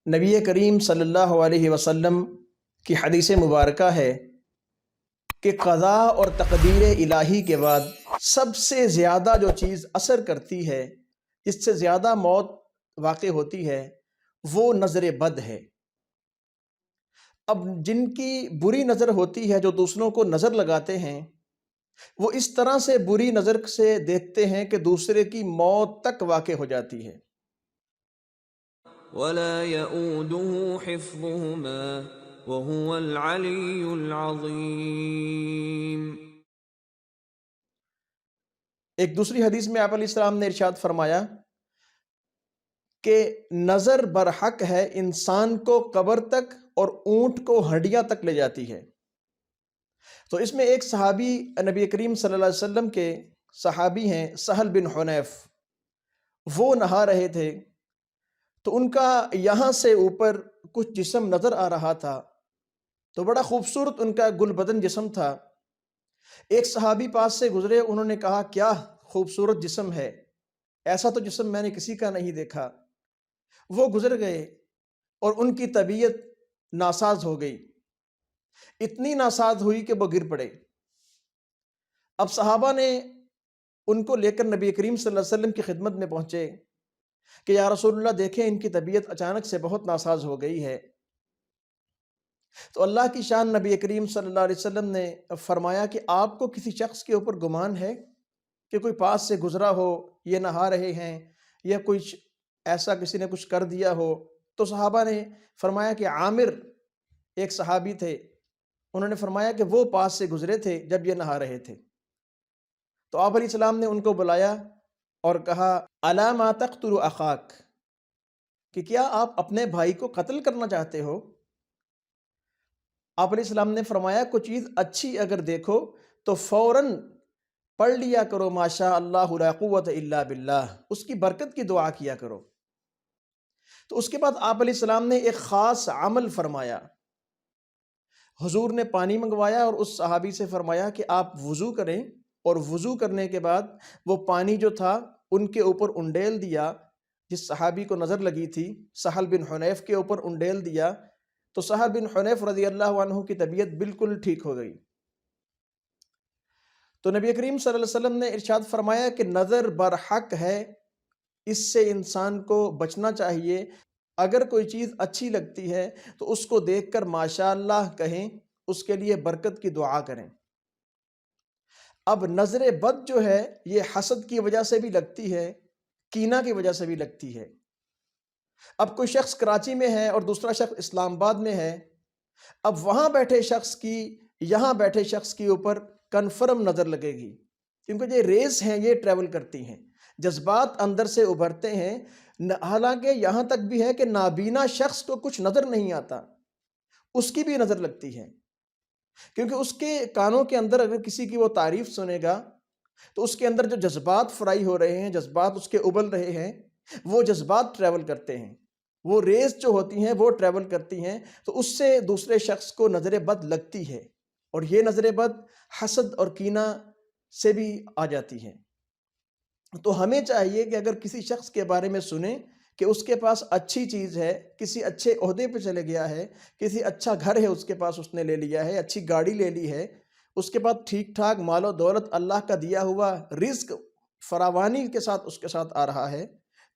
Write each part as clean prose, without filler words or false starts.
نبی کریم صلی اللہ علیہ وسلم کی حدیث مبارکہ ہے کہ قضاء اور تقدیر الہی کے بعد سب سے زیادہ جو چیز اثر کرتی ہے، جس سے زیادہ موت واقع ہوتی ہے، وہ نظر بد ہے۔ اب جن کی بری نظر ہوتی ہے، جو دوسروں کو نظر لگاتے ہیں، وہ اس طرح سے بری نظر سے دیکھتے ہیں کہ دوسرے کی موت تک واقع ہو جاتی ہے۔ ولا يؤوده حفظهما وهو العلي العظيم۔ ایک دوسری حدیث میں آپ علیہ السلام نے ارشاد فرمایا کہ نظر برحق ہے، انسان کو قبر تک اور اونٹ کو ہڈیاں تک لے جاتی ہے۔ تو اس میں ایک صحابی نبی کریم صلی اللہ علیہ وسلم کے صحابی ہیں سہل بن حنیف، وہ نہا رہے تھے تو ان کا یہاں سے اوپر کچھ جسم نظر آ رہا تھا، تو بڑا خوبصورت ان کا گل بدن جسم تھا۔ ایک صحابی پاس سے گزرے، انہوں نے کہا کیا خوبصورت جسم ہے، ایسا تو جسم میں نے کسی کا نہیں دیکھا۔ وہ گزر گئے اور ان کی طبیعت ناساز ہو گئی، اتنی ناساز ہوئی کہ وہ گر پڑے۔ اب صحابہ نے ان کو لے کر نبی کریم صلی اللہ علیہ وسلم کی خدمت میں پہنچے کہ یا رسول اللہ دیکھیں ان کی طبیعت اچانک سے بہت ناساز ہو گئی ہے۔ تو اللہ کی شان نبی کریم صلی اللہ علیہ وسلم نے فرمایا کہ آپ کو کسی شخص کے اوپر گمان ہے کہ کوئی پاس سے گزرا ہو، یہ نہا رہے ہیں، یا کچھ ایسا کسی نے کچھ کر دیا ہو؟ تو صحابہ نے فرمایا کہ عامر ایک صحابی تھے، انہوں نے فرمایا کہ وہ پاس سے گزرے تھے جب یہ نہا رہے تھے۔ تو آپ علیہ السلام نے ان کو بلایا اور کہا الا ما تقتل اخاک، کہ کیا آپ اپنے بھائی کو قتل کرنا چاہتے ہو؟ آپ علیہ السلام نے فرمایا کوئی چیز اچھی اگر دیکھو تو فوراً پڑھ لیا کرو ماشاء اللہ لا قوت الا باللہ، اس کی برکت کی دعا کیا کرو۔ تو اس کے بعد آپ علیہ السلام نے ایک خاص عمل فرمایا، حضور نے پانی منگوایا اور اس صحابی سے فرمایا کہ آپ وضو کریں، اور وضو کرنے کے بعد وہ پانی جو تھا ان کے اوپر انڈیل دیا، جس صحابی کو نظر لگی تھی سہل بن حنیف کے اوپر انڈیل دیا، تو سہل بن حنیف رضی اللہ عنہ کی طبیعت بالکل ٹھیک ہو گئی۔ تو نبی کریم صلی اللہ علیہ وسلم نے ارشاد فرمایا کہ نظر برحق ہے، اس سے انسان کو بچنا چاہیے۔ اگر کوئی چیز اچھی لگتی ہے تو اس کو دیکھ کر ماشاء اللہ کہیں، اس کے لیے برکت کی دعا کریں۔ اب نظر بد جو ہے یہ حسد کی وجہ سے بھی لگتی ہے، کینہ کی وجہ سے بھی لگتی ہے۔ اب کوئی شخص کراچی میں ہے اور دوسرا شخص اسلام آباد میں ہے، اب وہاں بیٹھے شخص کی یہاں بیٹھے شخص کے اوپر کنفرم نظر لگے گی، کیونکہ یہ ریز ہیں، یہ ٹریول کرتی ہیں، جذبات اندر سے ابھرتے ہیں۔ حالانکہ یہاں تک بھی ہے کہ نابینا شخص کو کچھ نظر نہیں آتا، اس کی بھی نظر لگتی ہے، کیونکہ اس کے کانوں کے اندر اگر کسی کی وہ تعریف سنے گا تو اس کے اندر جو جذبات فرائی ہو رہے ہیں، جذبات اس کے ابل رہے ہیں، وہ جذبات ٹریول کرتے ہیں، وہ ریز جو ہوتی ہیں وہ ٹریول کرتی ہیں، تو اس سے دوسرے شخص کو نظر بد لگتی ہے، اور یہ نظر بد حسد اور کینہ سے بھی آ جاتی ہے۔ تو ہمیں چاہیے کہ اگر کسی شخص کے بارے میں سنیں کہ اس کے پاس اچھی چیز ہے، کسی اچھے عہدے پہ چلے گیا ہے، کسی اچھا گھر ہے اس کے پاس اس نے لے لیا ہے، اچھی گاڑی لے لی ہے، اس کے بعد ٹھیک ٹھاک مال و دولت اللہ کا دیا ہوا رزق فراوانی کے ساتھ اس کے ساتھ آ رہا ہے،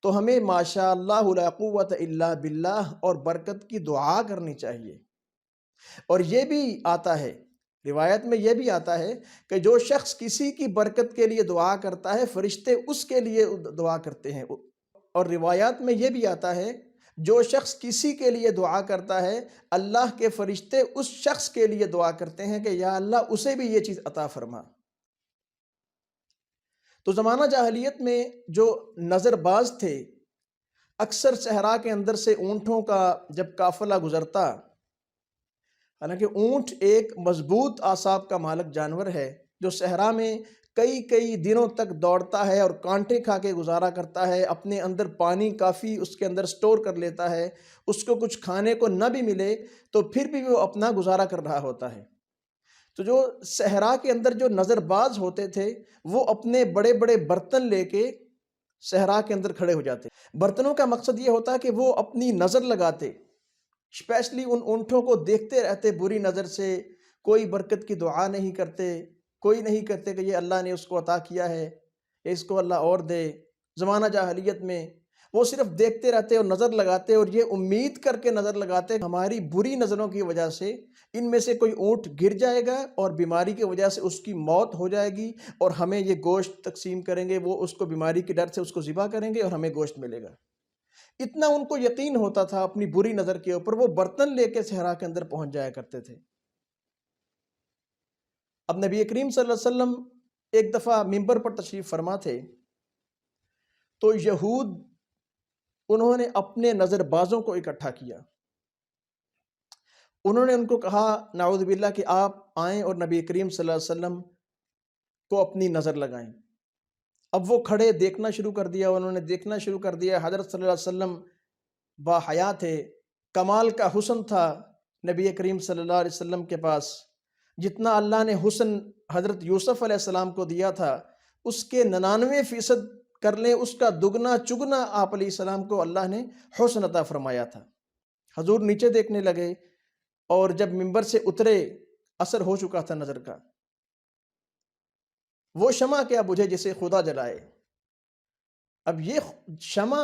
تو ہمیں ماشاء اللہ لا قوت الا باللہ اور برکت کی دعا کرنی چاہیے۔ اور یہ بھی آتا ہے، روایت میں یہ بھی آتا ہے کہ جو شخص کسی کی برکت کے لیے دعا کرتا ہے فرشتے اس کے لیے دعا کرتے ہیں، اور روایات میں یہ بھی آتا ہے جو شخص کسی کے لیے دعا کرتا ہے اللہ کے فرشتے اس شخص کے لیے دعا کرتے ہیں کہ یا اللہ اسے بھی یہ چیز عطا فرما۔ تو زمانہ جاہلیت میں جو نظر باز تھے، اکثر صحرا کے اندر سے اونٹوں کا جب قافلہ گزرتا، حالانکہ اونٹ ایک مضبوط اعصاب کا مالک جانور ہے جو صحرا میں کئی دنوں تک دوڑتا ہے اور کانٹے کھا کے گزارا کرتا ہے، اپنے اندر پانی کافی اس کے اندر سٹور کر لیتا ہے، اس کو کچھ کھانے کو نہ بھی ملے تو پھر بھی وہ اپنا گزارا کر رہا ہوتا ہے۔ تو جو صحرا کے اندر جو نظر باز ہوتے تھے وہ اپنے بڑے بڑے برتن لے کے صحرا کے اندر کھڑے ہو جاتے۔ برتنوں کا مقصد یہ ہوتا کہ وہ اپنی نظر لگاتے، اسپیشلی ان اونٹوں کو دیکھتے رہتے بری نظر سے، کوئی برکت کی دعا نہیں کرتے، کوئی نہیں کہتے کہ یہ اللہ نے اس کو عطا کیا ہے یا اس کو اللہ اور دے۔ زمانہ جاہلیت میں وہ صرف دیکھتے رہتے اور نظر لگاتے، اور یہ امید کر کے نظر لگاتے کہ ہماری بری نظروں کی وجہ سے ان میں سے کوئی اونٹ گر جائے گا اور بیماری کی وجہ سے اس کی موت ہو جائے گی، اور ہمیں یہ گوشت تقسیم کریں گے، وہ اس کو بیماری کے ڈر سے اس کو ذبح کریں گے اور ہمیں گوشت ملے گا۔ اتنا ان کو یقین ہوتا تھا اپنی بری نظر کے اوپر، وہ برتن لے کے صحرا کے اندر پہنچ جایا کرتے تھے۔ اب نبی کریم صلی اللہ علیہ وسلم ایک دفعہ منبر پر تشریف فرما تھے، تو یہود انہوں نے اپنے نظر بازوں کو اکٹھا کیا۔ انہوں نے ان کو کہا نعوذ باللہ کہ آپ آئیں اور نبی کریم صلی اللہ علیہ وسلم کو اپنی نظر لگائیں۔ اب وہ کھڑے دیکھنا شروع کر دیا، انہوں نے دیکھنا شروع کر دیا۔ حضرت صلی اللہ علیہ وسلم با حیا تھے، کمال کا حسن تھا نبی کریم صلی اللہ علیہ وسلم کے پاس۔ جتنا اللہ نے حسن حضرت یوسف علیہ السلام کو دیا تھا، اس کے 99% کر لیں، اس کا دگنا چگنا آپ علیہ السلام کو اللہ نے حسن عطا فرمایا تھا۔ حضور نیچے دیکھنے لگے، اور جب منبر سے اترے اثر ہو چکا تھا نظر کا۔ وہ شمع کیا بجھے جسے خدا جلائے۔ اب یہ شمع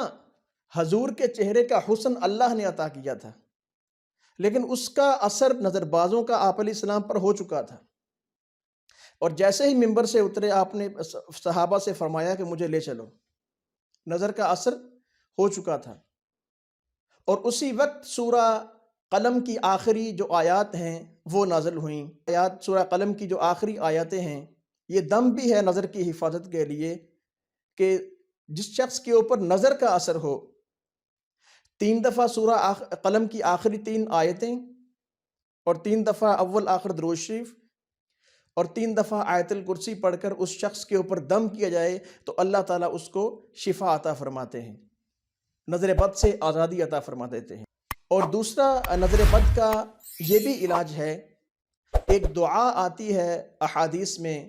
حضور کے چہرے کا حسن اللہ نے عطا کیا تھا، لیکن اس کا اثر نظر بازوں کا آپ علیہ السلام پر ہو چکا تھا۔ اور جیسے ہی منبر سے اترے، آپ نے صحابہ سے فرمایا کہ مجھے لے چلو۔ نظر کا اثر ہو چکا تھا، اور اسی وقت سورہ قلم کی آخری جو آیات ہیں وہ نازل ہوئیں۔ سورہ قلم کی جو آخری آیاتیں ہیں، یہ دم بھی ہے نظر کی حفاظت کے لیے کہ جس شخص کے اوپر نظر کا اثر ہو، 3 دفعہ سورہ قلم کی آخری 3 آیتیں، اور 3 دفعہ اول آخر درود شریف، اور 3 دفعہ آیت الکرسی پڑھ کر اس شخص کے اوپر دم کیا جائے تو اللہ تعالیٰ اس کو شفا عطا فرماتے ہیں، نظر بد سے آزادی عطا فرما دیتے ہیں۔ اور دوسرا نظر بد کا یہ بھی علاج ہے، ایک دعا آتی ہے احادیث میں،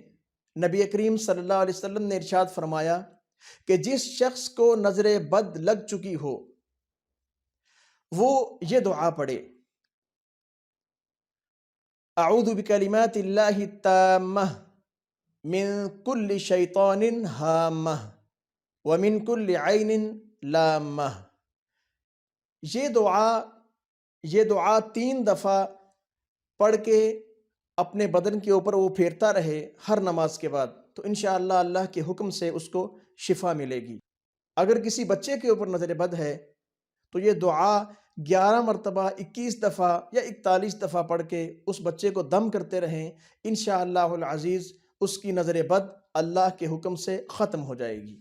نبی کریم صلی اللہ علیہ وسلم نے ارشاد فرمایا کہ جس شخص کو نظر بد لگ چکی ہو وہ یہ دعا پڑھے، اعوذ بکلمات اللہ التامہ من کل شیطان ہامہ ومن کل عین لامہ۔ یہ دعا 3 دفعہ پڑھ کے اپنے بدن کے اوپر وہ پھیرتا رہے ہر نماز کے بعد، تو انشاءاللہ اللہ کے حکم سے اس کو شفا ملے گی۔ اگر کسی بچے کے اوپر نظر بد ہے تو یہ دعا 11 مرتبہ 21 دفعہ یا 41 دفعہ پڑھ کے اس بچے کو دم کرتے رہیں، انشاءاللہ العزیز اس کی نظر بد اللہ کے حکم سے ختم ہو جائے گی۔